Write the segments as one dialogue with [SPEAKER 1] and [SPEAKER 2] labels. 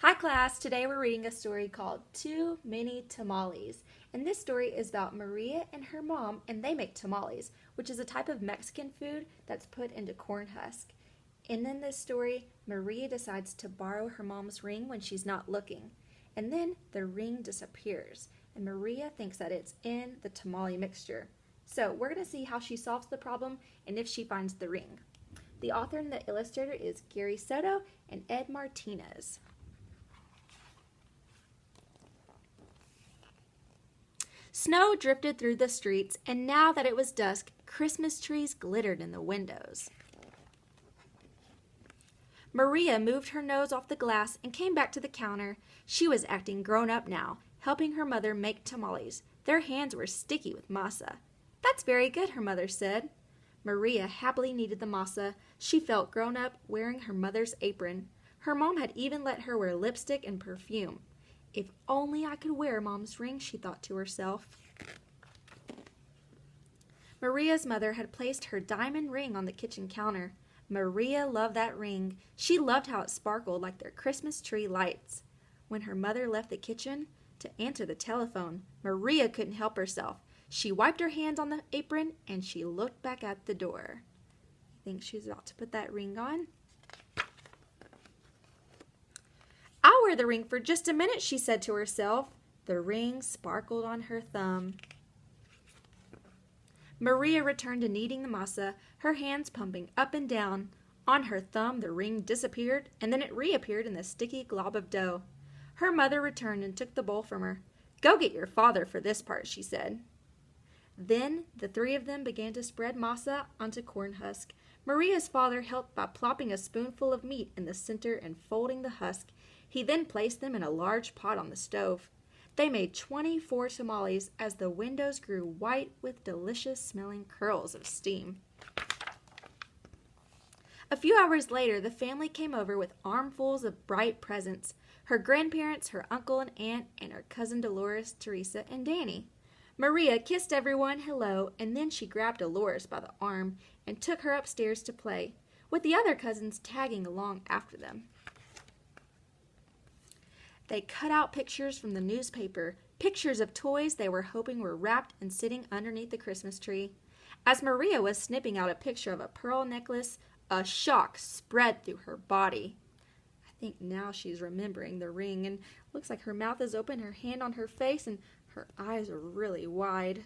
[SPEAKER 1] Hi class, today we're reading a story called Too Many Tamales. And this story is about Maria and her mom, and they make tamales, which is a type of Mexican food that's put into corn husk. And in this story, Maria decides to borrow her mom's ring when she's not looking. And then the ring disappears, and Maria thinks that it's in the tamale mixture. So we're going to see how she solves the problem and if she finds the ring. The author and the illustrator is Gary Soto and Ed Martinez. Snow drifted through the streets, and now that it was dusk, Christmas trees glittered in the windows. Maria moved her nose off the glass and came back to the counter. She was acting grown up now, helping her mother make tamales. Their hands were sticky with masa. "That's very good," her mother said. Maria happily kneaded the masa. She felt grown up, wearing her mother's apron. Her mom had even let her wear lipstick and perfume. "If only I could wear Mom's ring," she thought to herself. Maria's mother had placed her diamond ring on the kitchen counter. Maria loved that ring. She loved how it sparkled like their Christmas tree lights. When her mother left the kitchen to answer the telephone, Maria couldn't help herself. She wiped her hands on the apron and she looked back at the door. I think she's about to put that ring on. "I'll wear the ring for just a minute," she said to herself. The ring sparkled on her thumb. Maria returned to kneading the masa, her hands pumping up and down. On her thumb, the ring disappeared, and then it reappeared in the sticky glob of dough. Her mother returned and took the bowl from her. "Go get your father for this part," she said. Then the three of them began to spread masa onto corn husk. Maria's father helped by plopping a spoonful of meat in the center and folding the husk. He then placed them in a large pot on the stove. They made 24 tamales as the windows grew white with delicious-smelling curls of steam. A few hours later, the family came over with armfuls of bright presents. Her grandparents, her uncle and aunt, and her cousin Dolores, Teresa, and Danny. Maria kissed everyone hello, and then she grabbed Dolores by the arm and took her upstairs to play, with the other cousins tagging along after them. They cut out pictures from the newspaper, pictures of toys they were hoping were wrapped and sitting underneath the Christmas tree. As Maria was snipping out a picture of a pearl necklace, a shock spread through her body. I think now she's remembering the ring, and looks like her mouth is open, her hand on her face, and her eyes are really wide.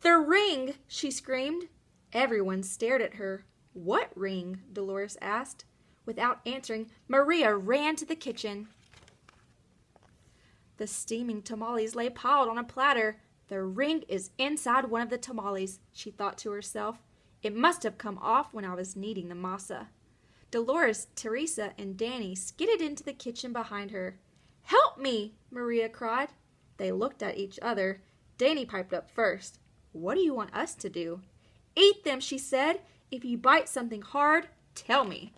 [SPEAKER 1] "The ring!" she screamed. Everyone stared at her. "What ring?" Dolores asked. Without answering, Maria ran to the kitchen. The steaming tamales lay piled on a platter. "The ring is inside one of the tamales," she thought to herself. "It must have come off when I was kneading the masa." Dolores, Teresa, and Danny skidded into the kitchen behind her. "Help me!" Maria cried. They looked at each other. Danny piped up first. "What do you want us to do?" "Eat them," she said. "If you bite something hard, tell me."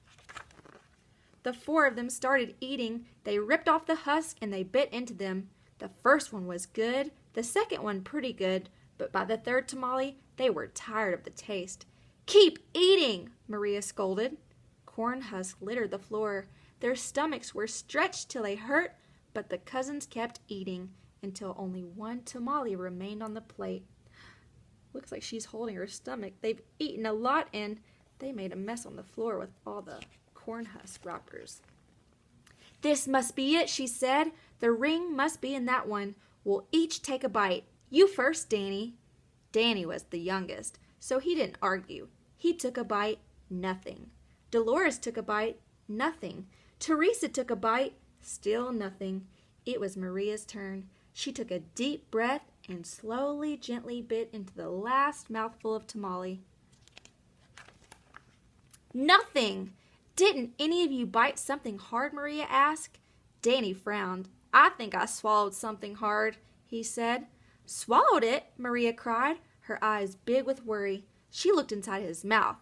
[SPEAKER 1] The four of them started eating. They ripped off the husk and they bit into them. The first one was good, the second one pretty good, but by the third tamale, they were tired of the taste. "Keep eating," Maria scolded. Corn husks littered the floor. Their stomachs were stretched till they hurt, but the cousins kept eating until only one tamale remained on the plate. Looks like she's holding her stomach. They've eaten a lot and they made a mess on the floor with all the corn husk wrappers. "This must be it," she said. "The ring must be in that one. We'll each take a bite. You first, Danny." Danny was the youngest, so he didn't argue. He took a bite, nothing. Dolores took a bite, nothing. Teresa took a bite, still nothing. It was Maria's turn. She took a deep breath and slowly, gently bit into the last mouthful of tamale. "Nothing! Didn't any of you bite something hard?" Maria asked. Danny frowned. "I think I swallowed something hard," he said. "Swallowed it?" Maria cried, her eyes big with worry. She looked inside his mouth.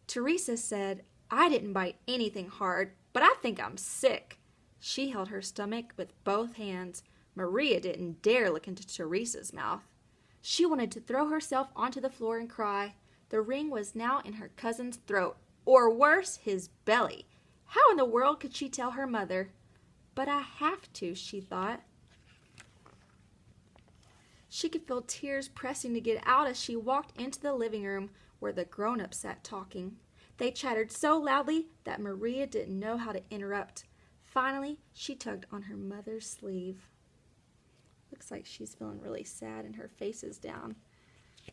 [SPEAKER 1] Teresa said, "I didn't bite anything hard, but I think I'm sick." She held her stomach with both hands. Maria didn't dare look into Teresa's mouth. She wanted to throw herself onto the floor and cry. The ring was now in her cousin's throat, or worse, his belly. How in the world could she tell her mother? But I have to, she thought. She could feel tears pressing to get out as she walked into the living room where the grown-ups sat talking. They chattered so loudly that Maria didn't know how to interrupt. Finally, she tugged on her mother's sleeve. Looks like she's feeling really sad and her face is down.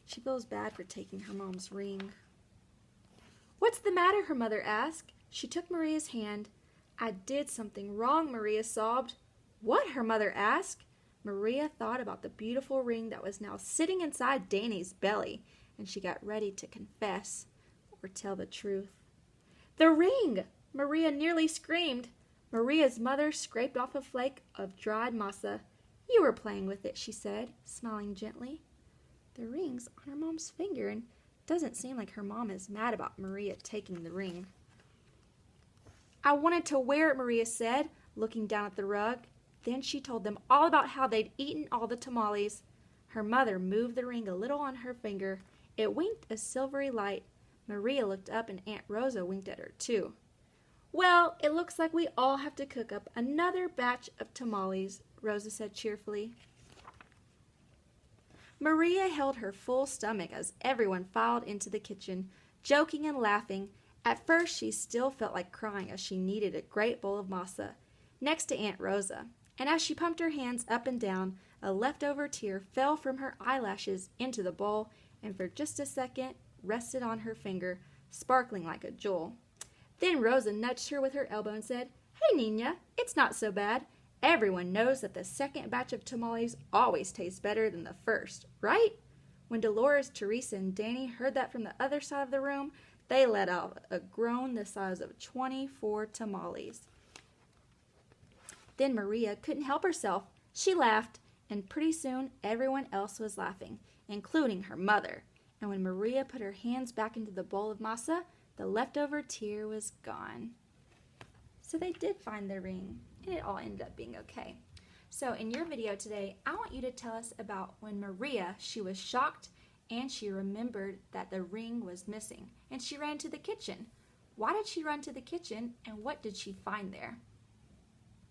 [SPEAKER 1] She feels bad for taking her mom's ring. "What's the matter?" her mother asked. She took Maria's hand. "I did something wrong," Maria sobbed. "What?" her mother asked. Maria thought about the beautiful ring that was now sitting inside Danny's belly, and she got ready to confess or tell the truth. "The ring!" Maria nearly screamed. Maria's mother scraped off a flake of dried masa. "You were playing with it," she said, smiling gently. The ring's on her mom's finger, and doesn't seem like her mom is mad about Maria taking the ring. "I wanted to wear it," Maria said, looking down at the rug. Then she told them all about how they'd eaten all the tamales. Her mother moved the ring a little on her finger. It winked a silvery light. Maria looked up and Aunt Rosa winked at her too. "Well, it looks like we all have to cook up another batch of tamales," Rosa said cheerfully. Maria held her full stomach as everyone filed into the kitchen, joking and laughing. At first she still felt like crying as she kneaded a great bowl of masa next to Aunt Rosa. And as she pumped her hands up and down, a leftover tear fell from her eyelashes into the bowl and for just a second rested on her finger, sparkling like a jewel. Then Rosa nudged her with her elbow and said, "Hey, Nina, it's not so bad. Everyone knows that the second batch of tamales always tastes better than the first, right?" When Dolores, Teresa, and Danny heard that from the other side of the room, they let out a groan the size of 24 tamales. Then Maria couldn't help herself. She laughed, and pretty soon everyone else was laughing, including her mother. And when Maria put her hands back into the bowl of masa, the leftover tear was gone. So they did find the ring, and it all ended up being okay. So in your video today, I want you to tell us about when Maria, she was shocked and she remembered that the ring was missing, and she ran to the kitchen. Why did she run to the kitchen, and what did she find there?